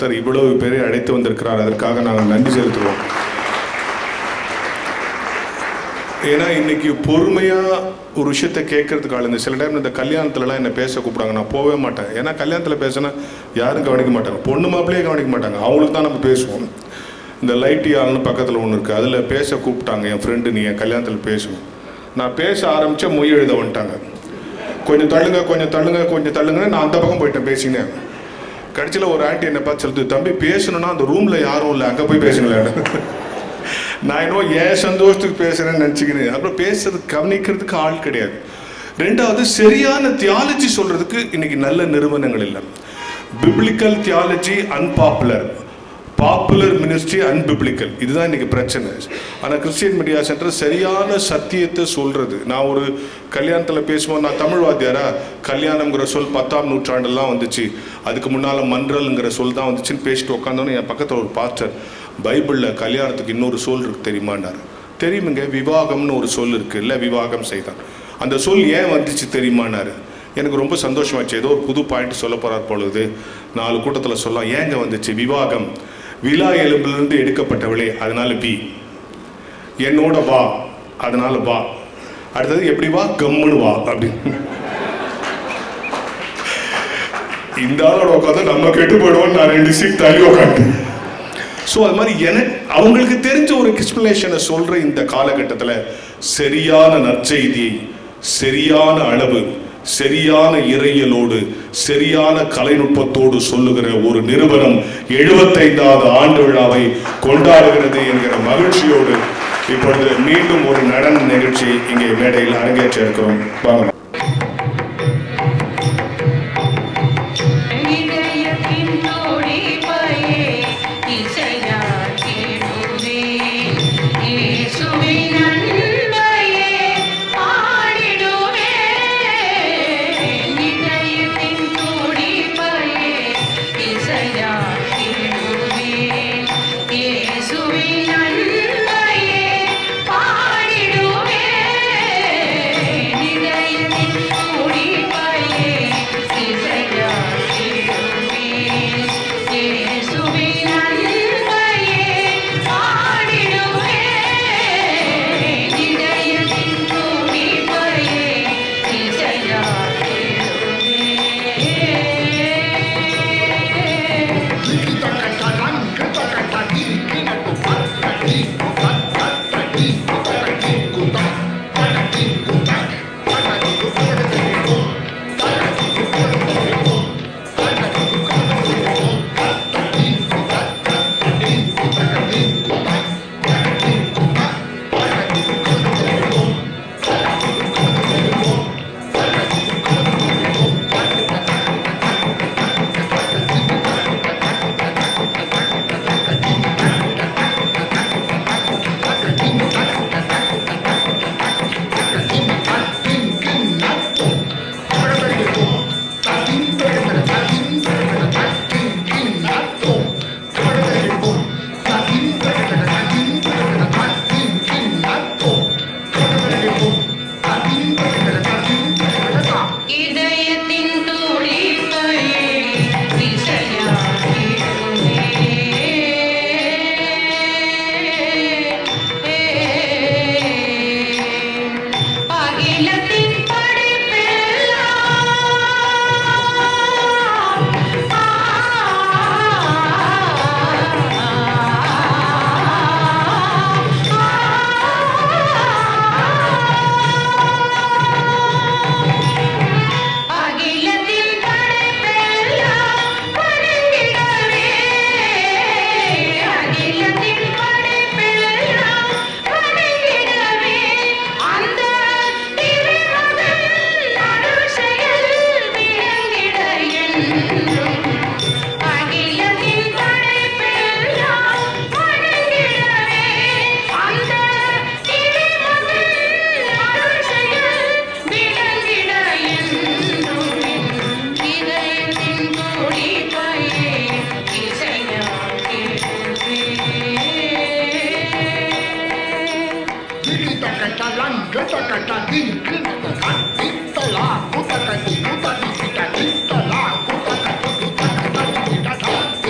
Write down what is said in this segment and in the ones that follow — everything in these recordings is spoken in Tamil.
கர்த்தர் இவ்வளவு பேரை அழைத்து வந்திருக்கிறார். அதற்காக நாங்கள் நன்றி செலுத்துவோம். ஏன்னா இன்னைக்கு பொறுமையாக ஒரு விஷயத்தை கேட்கறதுக்கு ஆள். இந்த சில டைம் இந்த கல்யாணத்துலலாம் என்னை பேச கூப்பிடாங்க, நான் போகவே மாட்டேன். ஏன்னா கல்யாணத்தில் பேசினா யாரும் கவனிக்க மாட்டாங்க, பொண்ணு மாப்பிள்ளையே கவனிக்க மாட்டாங்க, அவங்களுக்கு தான் நம்ம பேசுவோம். இந்த லைட்டி ஆள்னு பக்கத்தில் ஒன்று இருக்குது, அதில் பேச கூப்பிட்டாங்க. என் ஃப்ரெண்டு நீ என் கல்யாணத்தில் பேசுவோம். நான் பேச ஆரம்பித்தா மொய் எழுத வந்துட்டாங்க. கொஞ்சம் தள்ளுங்க கொஞ்சம் தள்ளுங்க கொஞ்சம் தள்ளுங்கன்னு நான் அந்த பக்கம் போயிட்டேன் பேசினேன். கடைசியில் ஒரு ஆண்டி என்னை பார்த்து சொல்லுது, தம்பி பேசணுன்னா அந்த ரூமில் யாரும் இல்லை, அங்கே போய் பேசுங்களேன். நான் இன்னும் ஏன் சந்தோஷத்துக்கு பேசுகிறேன்னு நினச்சிக்கிறேன். அப்புறம் பேசுறதுக்கு கவனிக்கிறதுக்கு ஆள் கிடையாது. ரெண்டாவது, சரியான தியாலஜி சொல்கிறதுக்கு இன்றைக்கி நல்ல நிறுவனங்கள் இல்லை. Biblical theology unpopular, popular ministry unbiblical, இதுதான் இன்றைக்கி பிரச்சனை. ஆனால் கிறிஸ்டியன் மீடியா சென்டர் சரியான சத்தியத்தை சொல்கிறது. நான் ஒரு கல்யாணத்தில் பேசுவோம், நான் தமிழ் வாத்தியாரா, கல்யாணம்ங்கிற சொல் 10ஆம் நூற்றாண்டெல்லாம் வந்துச்சு, அதுக்கு முன்னால் மன்றல்ங்கிற சொல் தான் வந்துச்சுன்னு பேசிட்டு உட்காந்தோன்னு என் பக்கத்தில் ஒரு பாஸ்டர், பைபிளில் கல்யாணத்துக்கு இன்னொரு சொல் இருக்குது தெரியுமான்னாரு. தெரியுமுங்க, விவாகம்னு ஒரு சொல் இருக்குது, இல்லை விவாகம் செய்தான். அந்த சொல் ஏன் வந்துச்சு தெரியுமான்னாரு. எனக்கு ரொம்ப சந்தோஷமாச்சு. ஏதோ ஒரு புது பாயிண்ட் சொல்ல போகிறார் பொழுது 4 கூட்டத்தில் சொல்லலாம். ஏங்க வந்துச்சு? விவாகம், விழா எலும்பிலிருந்து எடுக்கப்பட்டவளே, அதனால பி, என்னோட வா, அதனால வா. அடுத்தது எப்படி வா, கம்முன்னு வா அப்படின்னு. இந்த ஆளோட உட்காந்து நம்ம கெட்டு போயிடுவோம். நான் 2 சீட் தள்ளி உட்காந்து. ஸோ அது மாதிரி எனக்கு அவங்களுக்கு தெரிஞ்ச ஒரு எக்ஸ்பிளனேஷனை சொல்கிற இந்த காலகட்டத்தில் சரியான நற்செய்தியை சரியான அளவு சரியான இறையலோடு சரியான கலைநுட்பத்தோடு சொல்லுகிற ஒரு நிறுவனம் 75வது ஆண்டு விழாவை கொண்டாடுகிறது என்கிற மகிழ்ச்சியோடு இப்பொழுது மீண்டும் ஒரு நடன நிகழ்ச்சி இங்கே மேடையில் அரங்கேற்ற இருக்கிறோம். வாங்க.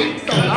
Kita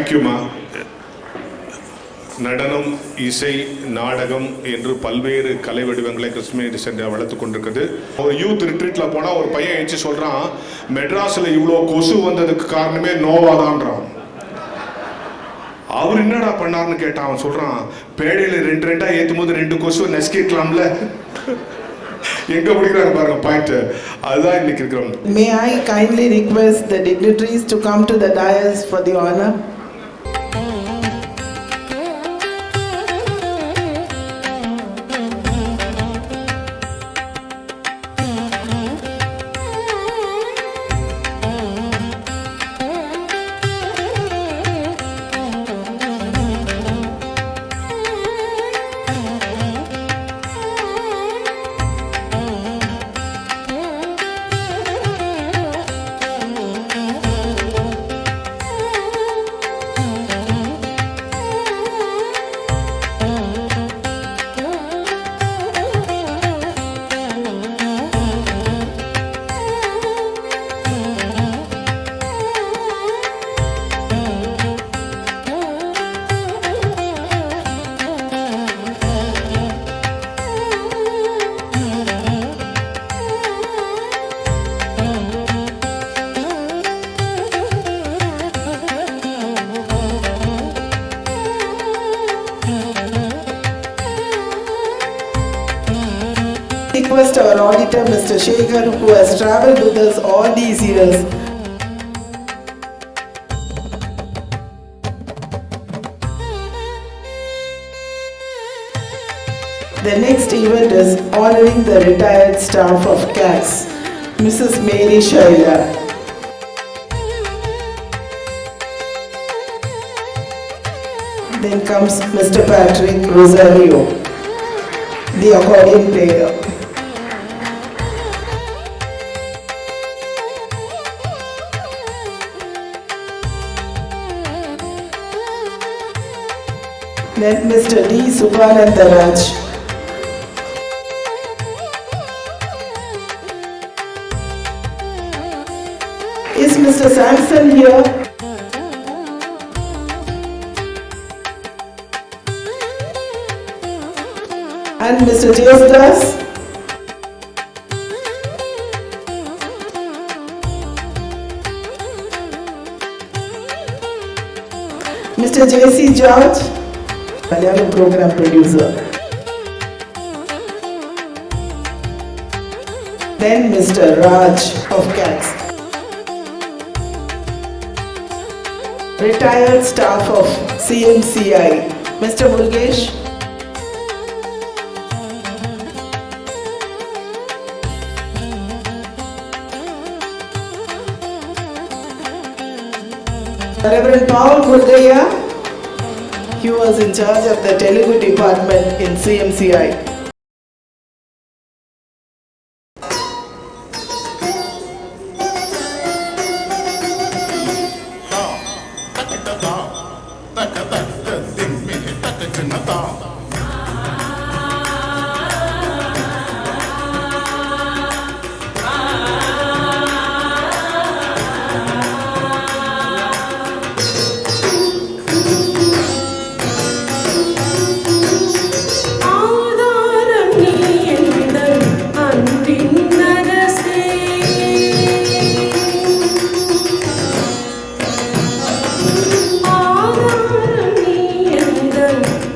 தேங்க்யூமா. நடனம், இசை, நாடகம் என்று பல்வேறு கலை வடிவங்களை கிறிஸ்துமணி சென்று வளர்த்து கொண்டிருக்குது. ஒரு யூத் ரிட்ரீட்ல போனா ஒரு பையன் எழுச்சி சொல்றான், மெட்ராஸ்ல இவ்வளோ கொசு வந்ததுக்கு காரணமே நோவாதான்றான். அவர் என்னடா பண்ணார்னு கேட்டான். அவன் சொல்றான், பேடையில ரெண்டா ஏத்தும் போது 2 கொசு நெஸ்கிக்கலாம்ல. எங்க பிடிக்கிறாங்க பாருங்க பாயிண்ட். அதுதான் இன்னைக்கு இருக்கிறோம். May I kindly request the dignitaries to come to the dais for the honor. Request our auditor Mr. Shekhar, who has travelled with us all these years. The next event is honoring the retired staff of CAS, Mrs. Mary Shaila. Then comes Mr. Patrick Rosario, the accordion player. Then Mr. D. Subhanandaraj. Is Mr. Samson here? And Mr. Jesdas? Mr. J.C. George, Malayalam program producer. Then Mr. Raj of CATS. Retired staff of CMCI, Mr. Murugesh. Reverend Paul Murgaya, he was in charge of the Telugu department in CMCI.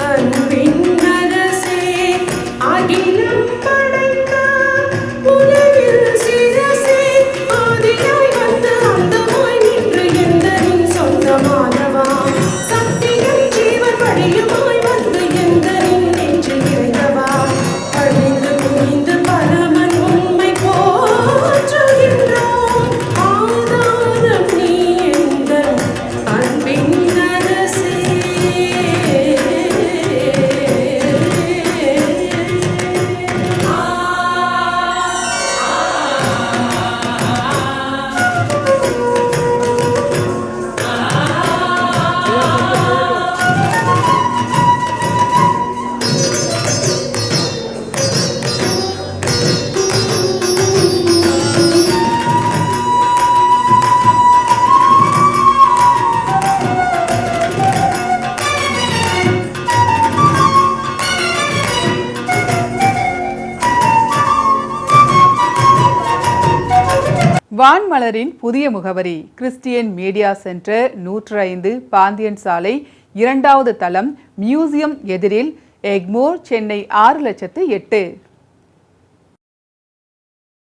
அன்பின் வான்மலரின் புதிய முகவரி கிறிஸ்டியன் மீடியா சென்டர் 105 பாந்தியன் சாலை 2வது தளம் மியூசியம் எதிரில் எக்மோர், சென்னை 6,08,000